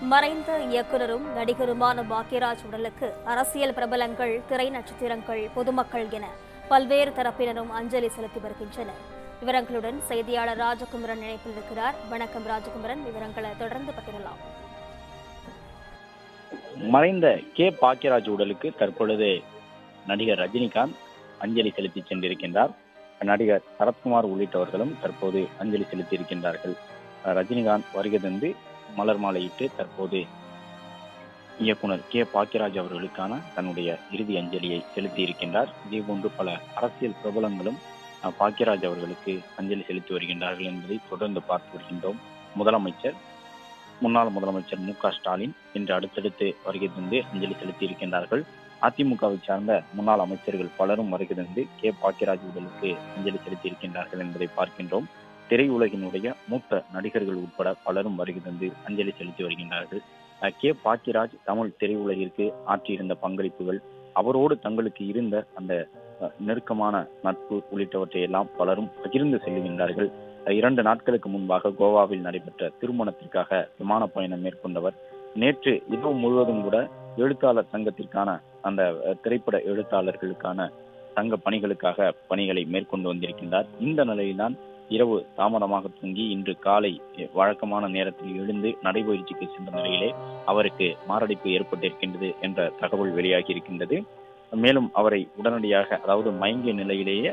மறைந்த இயக்குனரும் நடிகருமான பாக்யராஜ் உடலுக்கு அரசியல் பிரபலங்கள், திரை நட்சத்திரங்கள், பொதுமக்கள் என பல்வேறு தரப்பினரும் அஞ்சலி செலுத்தி வருகின்றனர். விவரங்களுடன் செய்தியாளர் ராஜகுமரன் இணைப்பில் இருக்கிறார். வணக்கம் ராஜகுமரன், விவரங்களை தொடர்ந்து பகிரலாம். மறைந்த பாக்யராஜ் உடலுக்கு தற்பொழுது நடிகர் ரஜினிகாந்த் அஞ்சலி செலுத்தி சென்றிருக்கின்றார். நடிகர் சரத்குமார் உள்ளிட்டவர்களும் தற்போது அஞ்சலி செலுத்தி இருக்கின்றார்கள். ரஜினிகாந்த் வருகை தந்து மலர் மாலையிட்டு தற்போது இயக்குனர் பாக்யராஜ் அவர்களுக்கான தன்னுடைய இறுதி அஞ்சலியை செலுத்தி இருக்கின்றார். இதேபோன்று பல அரசியல் பிரபலங்களும் பாக்யராஜ் அவர்களுக்கு அஞ்சலி செலுத்தி வருகின்றார்கள் என்பதை தொடர்ந்து பார்த்து வருகின்றோம். முன்னாள் முதலமைச்சர் மு.க.ஸ்டாலின் இன்று அடுத்தடுத்து வருகை தந்து அஞ்சலி செலுத்தி இருக்கின்றார்கள். அதிமுகவை சார்ந்த முன்னாள் அமைச்சர்கள் பலரும் வருகை தந்து பாக்யராஜ் உடலுக்கு அஞ்சலி செலுத்தி இருக்கின்றார்கள் என்பதை பார்க்கின்றோம். திரையுலகினுடைய மூத்த நடிகர்கள் உட்பட பலரும் வருகை தந்து அஞ்சலி செலுத்தி வருகின்றார்கள். பாக்யராஜ் தமிழ் திரையுலகிற்கு ஆற்றியிருந்த பங்களிப்புகள், அவரோடு தங்களுக்கு இருந்த அந்த நெருக்கமான நட்பு உள்ளிட்டவற்றை எல்லாம் பலரும் பகிர்ந்து செல்கின்றார்கள். 2 நாட்களுக்கு முன்பாக கோவாவில் நடைபெற்ற திருமணத்திற்காக விமான பயணம் மேற்கொண்டவர் நேற்று இரவு முழுவதும் கூட எழுத்தாளர் சங்கத்திற்கான அந்த திரைப்பட எழுத்தாளர்களுக்கான சங்க பணிகளுக்காக பணிகளை மேற்கொண்டு வந்திருக்கின்றார். இந்த நிலையில்தான் இரவு தாமதமாக தூங்கி இன்று காலை வழக்கமான நேரத்தில் எழுந்து நடைபயிற்சிக்கு சென்ற நிலையிலே அவருக்கு மாரடைப்பு ஏற்பட்டிருக்கின்றது என்ற தகவல் வெளியாகி இருக்கின்றது. மேலும் அவரை உடனடியாக, அதாவது மயங்கிய நிலையிலேயே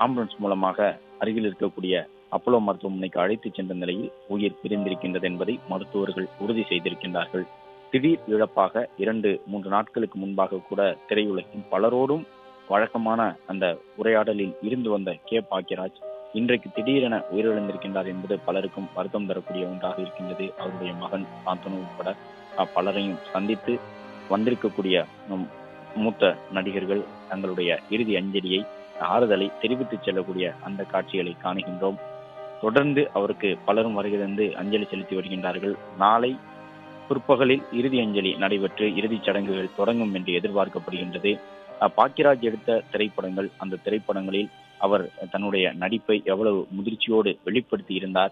ஆம்புலன்ஸ் மூலமாக அருகில் இருக்கக்கூடிய அப்போலோ மருத்துவமனைக்கு அழைத்து சென்ற நிலையில் உயிர் பிரிந்திருக்கின்றது என்பதை மருத்துவர்கள் உறுதி செய்திருக்கின்றார்கள். திடீர் இழப்பாக 2-3 நாட்களுக்கு முன்பாக கூட திரையுலகின் பலரோடும் வழக்கமான அந்த உரையாடலில் இருந்து வந்த பாக்யராஜ் இன்றைக்கு திடீரென உயிரிழந்திருக்கின்றார் என்பது பலருக்கும் வருத்தம் தரக்கூடிய ஒன்றாக இருக்கின்றது. அவருடைய மகன் சாந்தனு உட்பட பலரையும் சந்தித்து வந்திருக்கக்கூடிய மூத்த நடிகர்கள் தங்களுடைய இறுதி அஞ்சலியை, ஆறுதலை தெரிவித்து செல்லக்கூடிய அந்த காட்சிகளை காணுகின்றோம். தொடர்ந்து அவருக்கு பலரும் வருகை தந்து அஞ்சலி செலுத்தி வருகின்றார்கள். நாளை பிற்பகலில் இறுதி அஞ்சலி நடைபெற்று இறுதிச் சடங்குகள் தொடங்கும் என்று எதிர்பார்க்கப்படுகின்றது. பாக்யராஜ் எடுத்த திரைப்படங்கள், அந்த திரைப்படங்களில் அவர் தன்னுடைய நடிப்பை எவ்வளவு முதிர்ச்சியோடு வெளிப்படுத்தி இருந்தார்,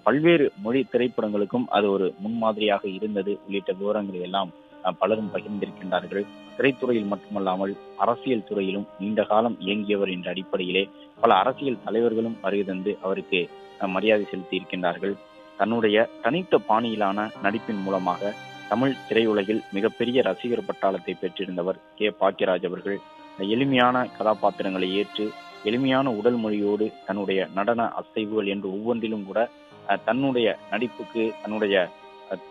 பல்வேறு மொழி திரைப்படங்களுக்கும் அது ஒரு முன்மாதிரியாக இருந்தது உள்ளிட்ட விவரங்களை எல்லாம் பலரும் பகிர்ந்திருக்கின்றார்கள். திரைத்துறையில் மட்டுமல்லாமல் அரசியல் துறையிலும் நீண்ட காலம் இயங்கியவர் என்ற அடிப்படையிலே பல அரசியல் தலைவர்களும் வருகை தந்து அவருக்கு மரியாதை செலுத்தி இருக்கின்றார்கள். தன்னுடைய தனித்த பாணியிலான நடிப்பின் மூலமாக தமிழ் திரையுலகில் மிகப்பெரிய ரசிகர் பட்டாளத்தை பெற்றிருந்தவர் பாக்யராஜ் அவர்கள். எளிமையான கதாபாத்திரங்களை ஏற்று எளிமையான உடல் மொழியோடு தன்னுடைய நடன அசைவுகள் என்று ஒவ்வொன்றிலும் கூட தன்னுடைய நடிப்புக்கு, தன்னுடைய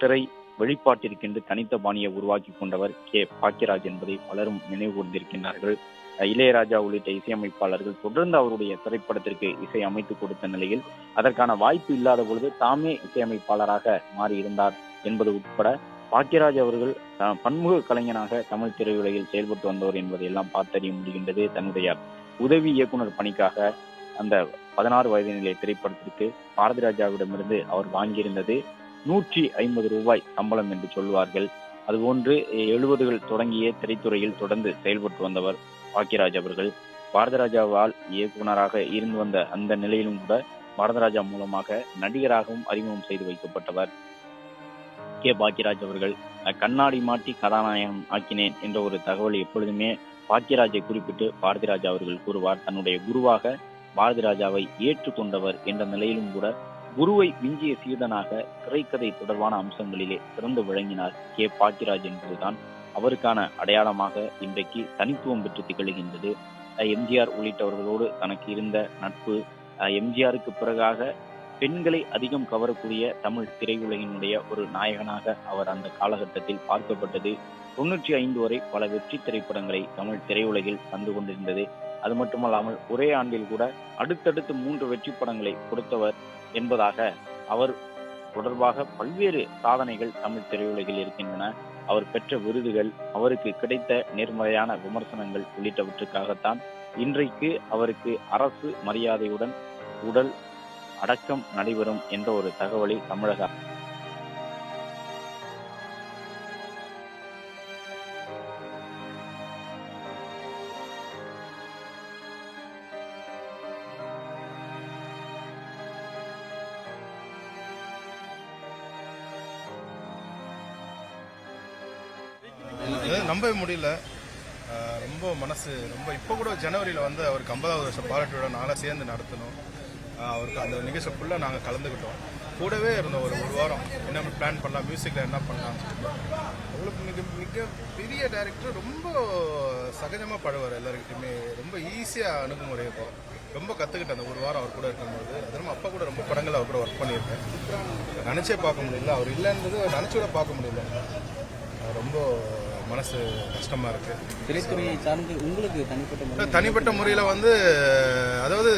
திரை வெளிப்பாட்டிற்கென்று தனித்த பாணியை உருவாக்கி கொண்டவர் பாக்யராஜ் என்பதை பலரும் நினைவு கூர்ந்திருக்கின்றார்கள். இளையராஜா உள்ளிட்ட இசையமைப்பாளர்கள் தொடர்ந்து அவருடைய திரைப்படத்திற்கு இசை அமைத்து கொடுத்த நிலையில் அதற்கான வாய்ப்பு இல்லாத பொழுது தாமே இசையமைப்பாளராக மாறியிருந்தார் என்பது உட்பட பாக்யராஜ் அவர்கள் பன்முக கலைஞனாக தமிழ் திரையுலகில் செயல்பட்டு வந்தவர் என்பதை எல்லாம் பார்த்தறிய முடிகின்றது. தன்னுடைய உதவி இயக்குனர் பணிக்காக அந்த 16 வயது நிலை திரைப்படத்திற்கு பாரதி ராஜாவிடமிருந்து அவர் வாங்கியிருந்தது 150 ரூபாய் சம்பளம் என்று சொல்வார்கள். அதுபோன்று 70கள் தொடங்கிய திரைத்துறையில் தொடர்ந்து செயல்பட்டு வந்தவர் பாக்யராஜ் அவர்கள். பாரதி ராஜாவால் இயக்குனராக இருந்து வந்த அந்த நிலையிலும் கூட பாரதி ராஜா மூலமாக நடிகராகவும் அறிமுகம் செய்து வைக்கப்பட்டவர் பாக்யராஜ் அவர்கள். கண்ணாடி மாட்டி கதாநாயகம் ஆக்கினேன் என்ற ஒரு தகவலை எப்பொழுதுமே பாக்யராஜை குறிப்பிட்டு பாரதி ராஜா அவர்கள் கூறுவார். தன்னுடைய குருவாக பாரதி ராஜாவை ஏற்றுக்கொண்டவர் என்ற நிலையிலும் கூட குருவை விஞ்சிய சீடனாக திரைக்கதை தொடர்பான அம்சங்களிலே சிறந்து விளங்கினார் பாக்யராஜ் என்பதுதான் அவருக்கான அடையாளமாக இன்றைக்கு தனித்துவம் பெற்று திகழ்கின்றது. எம்ஜிஆர் உள்ளிட்டவர்களோடு தனக்கு இருந்த நட்பு, எம்ஜிஆருக்கு பிறகாக பெண்களை அதிகம் கவரக்கூடிய தமிழ் திரையுலகினுடைய ஒரு நாயகனாக அவர் அந்த காலகட்டத்தில் பார்க்கப்பட்டது. 95 வரை பல வெற்றி திரைப்படங்களை தமிழ் திரையுலகில் தந்து கொண்டிருந்தது. அது மட்டுமல்லாமல் ஒரே ஆண்டில் கூட அடுத்தடுத்து 3 வெற்றி படங்களை கொடுத்தவர் என்பதாக அவர் தொடர்பாக பல்வேறு சாதனைகள் தமிழ் திரையுலகில் இருக்கின்றன. அவர் பெற்ற விருதுகள், அவருக்கு கிடைத்த நேர்மறையான விமர்சனங்கள் உள்ளிட்டவற்றுக்காகத்தான் இன்றைக்கு அவருக்கு அரசு மரியாதையுடன் உடல் அடக்கம் நடைபெறும் என்ற ஒரு தகவலை தமிழக நம்பவே முடியல. ரொம்ப மனசு ரொம்ப இப்போ கூட ஜனவரியில் வந்து அவருக்கு 50வது வருஷம் பாராட்டு விழா நாளாக சேர்ந்து நடத்தணும். அவருக்கு அந்த நிகழ்ச்சி ஃபுல்லாக நாங்கள் கலந்துக்கிட்டோம். கூடவே இருந்தோம் ஒரு வாரம். என்ன பிளான் பண்ணலாம், மியூசிக்கில் என்ன பண்ணலாம். அவ்வளோ மிக பெரிய டைரக்டர். ரொம்ப சகஜமாக பழவார் எல்லாருக்கிட்டையுமே. ரொம்ப ஈஸியாக அணுகுமுறை. இப்போ ரொம்ப கற்றுக்கிட்டேன் அந்த ஒரு வாரம் அவர் கூட இருக்கும்போது. அதுவும் அப்பா கூட ரொம்ப படங்கள் அவர் கூட ஒர்க் பண்ணியிருக்கேன். நினச்சே பார்க்க முடியல. அவர் இல்லைன்றது நினச்சி கூட பார்க்க முடியல. ரொம்ப மனசு கஷ்டமாக இருக்குது. திரைத்துறையை சார்ந்து உங்களுக்கு தனிப்பட்ட முறையில் வந்து, அதாவது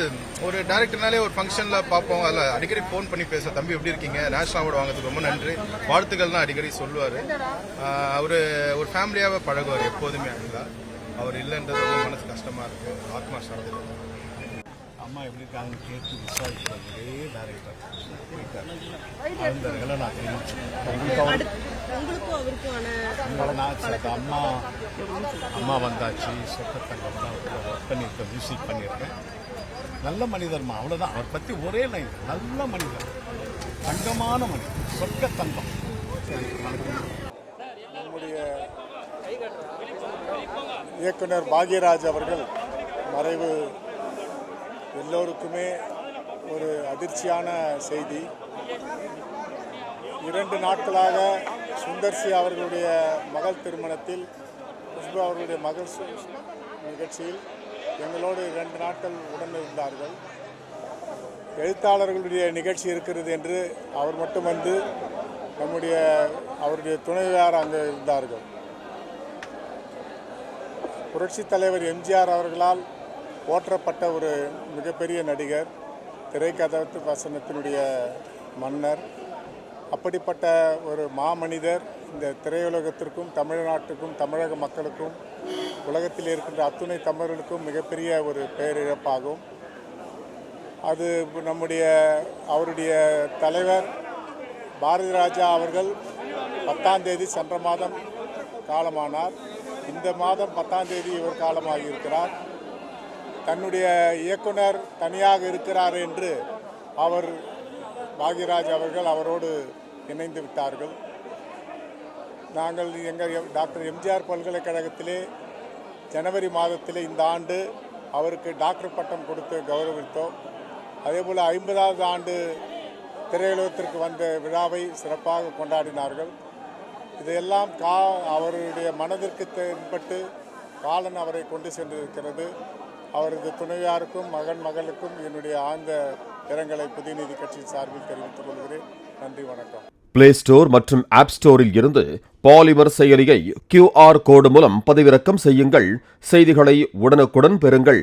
ஒரு டேரக்டர்னாலே ஒரு ஃபங்க்ஷனில் பார்ப்போம். அதில் அடிக்கடி ஃபோன் பண்ணி பேச, தம்பி எப்படி இருக்கீங்க, நேஷனல் அவார்டு வாங்கிறதுக்கு ரொம்ப நன்றி, வாழ்த்துக்கள் தான் அடிக்கடி சொல்லுவார். அவர் ஒரு ஃபேமிலியாகவே பழகுவார் எப்போதுமே. அவர் இல்லைன்றது ரொம்ப மனசு கஷ்டமாக இருக்குது. ஆத்மா சார்ந்து அம்மா எப்படி இருக்காங்கன்னு கேட்டு விசாரிக்கிறது ஒரே டேரக்டர் ஆழ்ந்தவர்களை நான் தெரிவிச்சேன். அம்மா வந்தாச்சு, சொக்கத்தங்கம் தான் ஒர்க் பண்ணியிருக்கேன், மியூசிக் பண்ணியிருக்கேன். நல்ல மனிதர்மா, அவ்வளோதான். அவர் பற்றி ஒரே லைன், நல்ல மனிதர், தங்கமான மனிதர், சொக்கத்தங்கம். நம்முடைய இயக்குனர் பாக்யராஜ் அவர்கள் மறைவு எல்லோருக்குமே ஒரு அதிர்ச்சியான செய்தி. 2 நாட்களாக சுந்தர்சி அவர்களுடைய மகள் திருமணத்தில், குஷ்பு அவர்களுடைய மகள் நிகழ்ச்சியில் எங்களோடு 2 நாட்கள் உடன் இருந்தார்கள். எழுத்தாளர்களுடைய நிகழ்ச்சி இருக்கிறது என்று அவர் மட்டும் வந்து அவருடைய துணைவியார் அங்கே இருந்தார்கள். புரட்சித் தலைவர் எம்ஜிஆர் அவர்களால் போற்றப்பட்ட ஒரு மிகப்பெரிய நடிகர், திரைக்கதை வசனத்தினுடைய மன்னர். அப்படிப்பட்ட ஒரு மாமனிதர் இந்த திரையுலகத்திற்கும் தமிழ்நாட்டுக்கும் தமிழக மக்களுக்கும் உலகத்தில் இருக்கின்ற அத்துணை தமிழர்களுக்கும் மிகப்பெரிய ஒரு பேரிழப்பாகும். அது அவருடைய தலைவர் பாரதி ராஜா அவர்கள் 10ஆம் தேதி சென்ற மாதம் காலமானார். இந்த மாதம் 10ஆம் தேதி இவர் காலமாகியிருக்கிறார். தன்னுடைய இயக்குனர் தனியாக இருக்கிறார் என்று பாக்யராஜ் அவர்கள் அவரோடு இணைந்து விட்டார்கள். நாங்கள் எங்கள் டாக்டர் எம்ஜிஆர் பல்கலைக்கழகத்திலே ஜனவரி மாதத்திலே இந்த ஆண்டு அவருக்கு டாக்டர் பட்டம் கொடுத்து கௌரவித்தோம். அதேபோல் 50வது ஆண்டு திரையுலகத்திற்கு வந்த விழாவை சிறப்பாக கொண்டாடினார்கள். இதையெல்லாம் அவருடைய மனதிற்கு தென்பட்டு காலன் அவரை கொண்டு சென்றிருக்கிறது. அவரது துணைவியாருக்கும் மகளுக்கும் என்னுடைய ஆழ்ந்த இரங்கலை புதிய நீதி கட்சி சார்பில் தெரிவித்துக் கொள்கிறேன். நன்றி, வணக்கம். பிளே ஸ்டோர் மற்றும் ஆப் ஸ்டோரில் இருந்து பாலிமர் செயலியை QR கோடு மூலம் பதிவிறக்கம் செய்யுங்கள். செய்திகளை உடனுக்குடன் பெறுங்கள்.